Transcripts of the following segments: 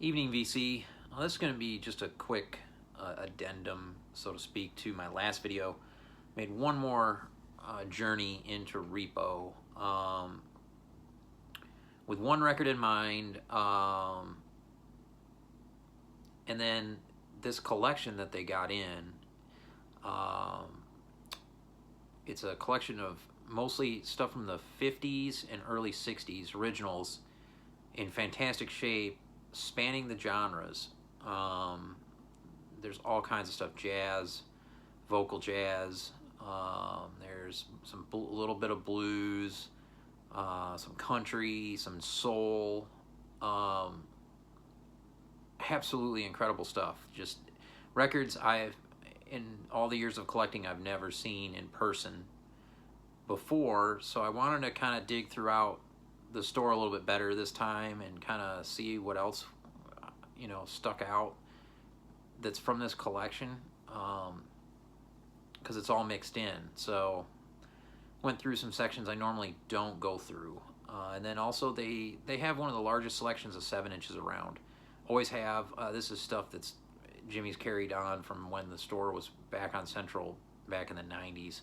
Evening VC. Well, this is going to be just a quick addendum, so to speak, to my last video. Made one more journey into repo with one record in mind, and then this collection that they got in. It's a collection of mostly stuff from the 50s and early 60s, originals in fantastic shape, spanning the genres. There's all kinds of stuff: jazz, vocal jazz. There's a little bit of blues, some country, some soul. Absolutely incredible stuff. Just records in all the years of collecting, I've never seen in person before. So I wanted to kind of dig throughout the store a little bit better this time and kind of see what else stuck out that's from this collection, because it's all mixed in. So went through some sections I normally don't go through, and then also they have one of the largest selections of 7 inches around. Always have. This is stuff that's Jimmy's carried on from when the store was back on Central back in the 90s.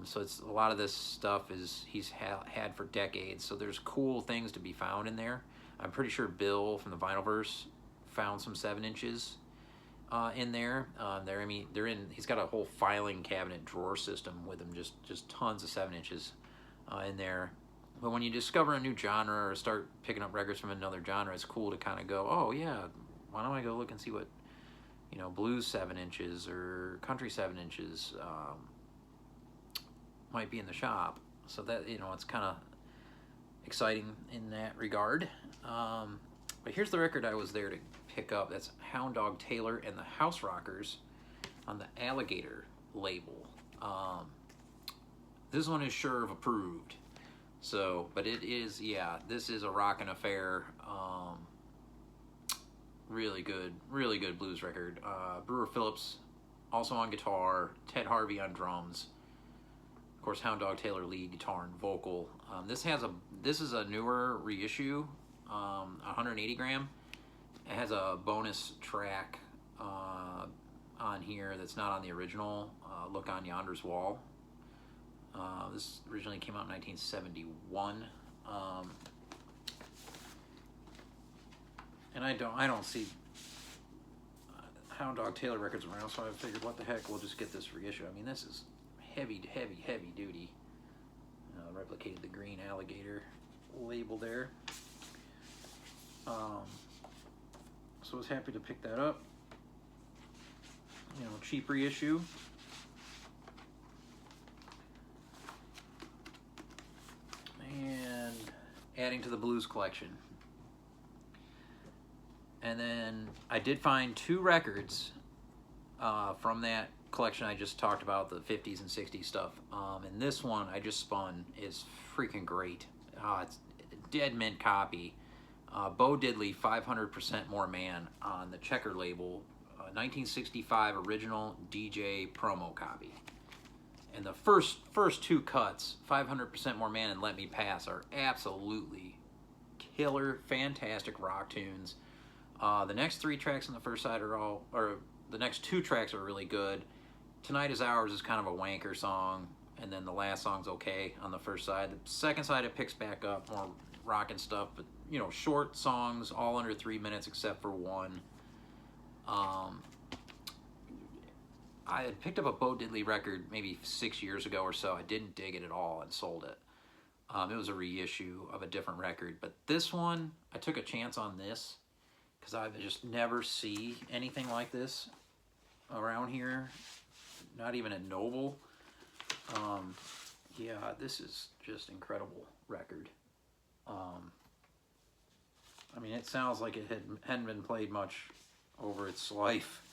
So it's a lot of this stuff he's had for decades. So there's cool things to be found in there. I'm pretty sure Bill from the Vinylverse found some 7 inches in there. He's got a whole filing cabinet drawer system with him, just tons of 7 inches in there. But when you discover a new genre or start picking up records from another genre, it's cool to kind of go, oh yeah, why don't I go look and see what blues 7 inches or country 7 inches might be in the shop. So that it's kind of exciting in that regard. But here's the record I was there to pick up. That's Hound Dog Taylor and the House Rockers on the Alligator label. This one is sure of approved. So, but it is, this is a rockin' affair. Really good blues record. Brewer Phillips also on guitar, Ted Harvey on drums. Of course, Hound Dog Taylor lead guitar and vocal. This is a newer reissue, 180 gram. It has a bonus track on here that's not on the original. Look on Yonder's Wall. This originally came out in 1971. And I don't see Hound Dog Taylor records around, so I figured, what the heck, we'll just get this reissue. I mean, this is heavy duty. Replicated the green alligator label there. So I was happy to pick that up. Cheap reissue. And adding to the blues collection. And then I did find 2 records from that collection I just talked about, the 50s and 60s stuff. And this one I just spun is freaking great. It's a dead mint copy. Bo Diddley, 500% More Man on the Checker label, 1965 original DJ promo copy. And the first 2 cuts, 500% More Man and Let Me Pass, are absolutely killer, fantastic rock tunes. The next 3 tracks on the first side the next 2 tracks are really good. Tonight Is Ours is kind of a wanker song, and then the last song's okay on the first side. The second side, it picks back up, more rockin' stuff, but short songs, all under 3 minutes except for one. I had picked up a Bo Diddley record maybe 6 years ago or so. I didn't dig it at all and sold it. It was a reissue of a different record, but this one, I took a chance on this because I just never see anything like this around here, not even at Noble. This is just incredible record. I mean, it sounds like it hadn't been played much over its life.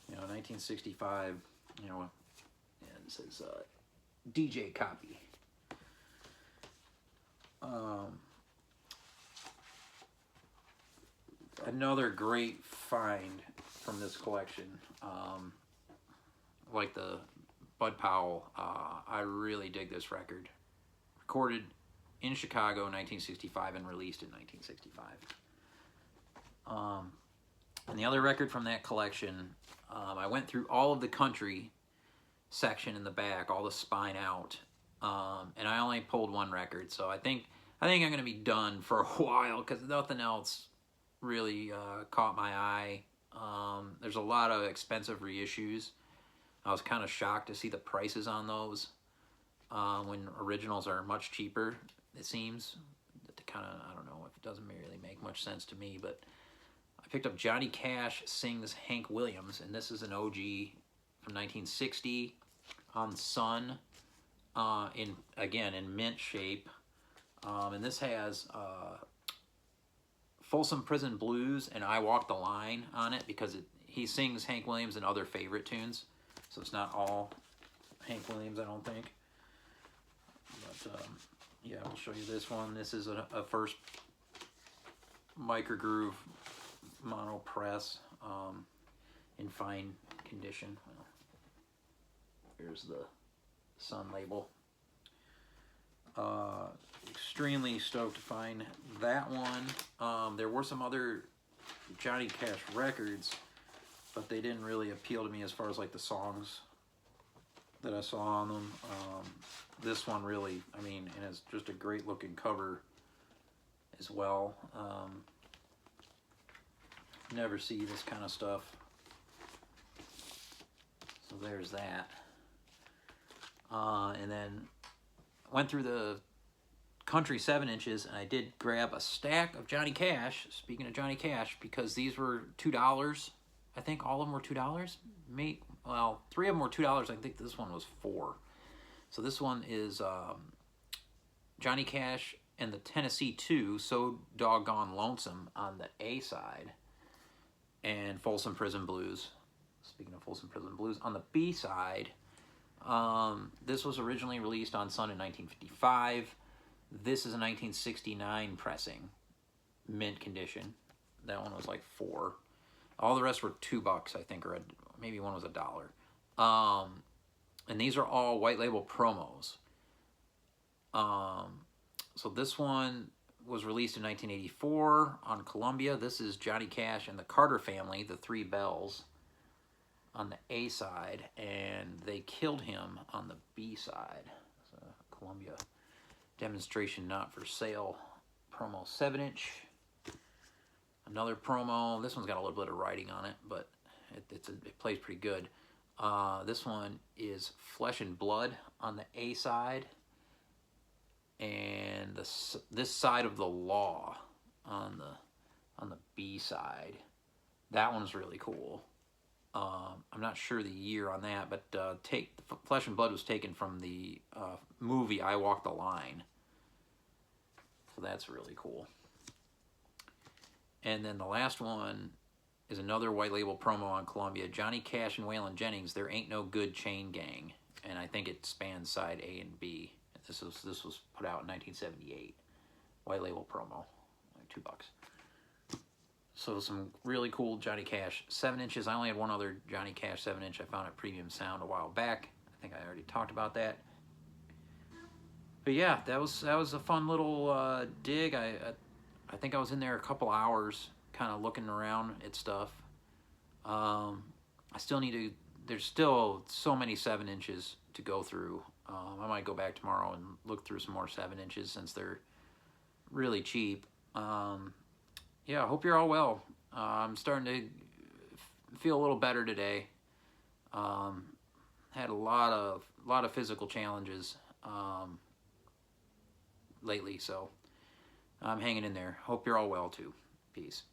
1965, and it says DJ copy. Another great find from this collection, like the Bud Powell. I really dig this record. Recorded in Chicago in 1965 and released in 1965. And the other record from that collection, I went through all of the country section in the back, all the spine out, and I only pulled one record. So I think I'm going to be done for a while because nothing else really caught my eye. There's a lot of expensive reissues. I was kind of shocked to see the prices on those when originals are much cheaper, it seems. Kind of, I don't know, if it doesn't really make much sense to me, but I picked up Johnny Cash Sings Hank Williams, and this is an OG from 1960 on Sun, in mint shape, and this has Folsom Prison Blues and I Walk the Line on it because he sings Hank Williams and other favorite tunes, so it's not all Hank Williams, I don't think. But yeah, I'll show you this one. This is a first microgroove mono press in fine condition. Well, here's the Sun label. Extremely stoked to find that one. There were some other Johnny Cash records, but they didn't really appeal to me as far as like the songs that I saw on them. This one really, I mean, and it's just a great looking cover as well. Never see this kind of stuff. So there's that. And then went through the country 7-inches, and I did grab a stack of Johnny Cash. Speaking of Johnny Cash, because these were $2. I think all of them were $2. Well, 3 of them were $2. I think this one was $4. So this one is Johnny Cash and the Tennessee 2, So Doggone Lonesome on the A side, and Folsom Prison Blues. Speaking of Folsom Prison Blues, on the B side, this was originally released on Sun in 1955. This is a 1969 pressing, mint condition. That one was like $4. All the rest were $2, I think, or maybe one was $1. And these are all white label promos. So this one was released in 1984 on Columbia. This is Johnny Cash and the Carter Family, the Three Bells, on the A side, and They Killed Him on the B side. So Columbia demonstration not for sale promo 7-inch. Another promo. This one's got a little bit of writing on it, but it plays pretty good. This one is Flesh and Blood on the A side, and this Side of the Law on the B side. That one's really cool. I'm not sure the year on that, but Flesh and Blood was taken from the movie I Walk the Line, so that's really cool. And then the last one is another white label promo on Columbia, Johnny Cash and Waylon Jennings, There Ain't No Good Chain Gang, and I think it spans side A and B. This was put out in 1978, white label promo, like $2. So some really cool Johnny Cash 7-inches. I only had one other Johnny Cash 7-inch I found at Premium Sound a while back. I think I already talked about that. But yeah, that was a fun little dig. I think I was in there a couple hours kind of looking around at stuff. I still need to, there's still so many 7-inches to go through. I might go back tomorrow and look through some more 7-inches since they're really cheap. Yeah, I hope you're all well. I'm starting to feel a little better today. Had a lot of physical challenges lately, so I'm hanging in there. Hope you're all well too. Peace.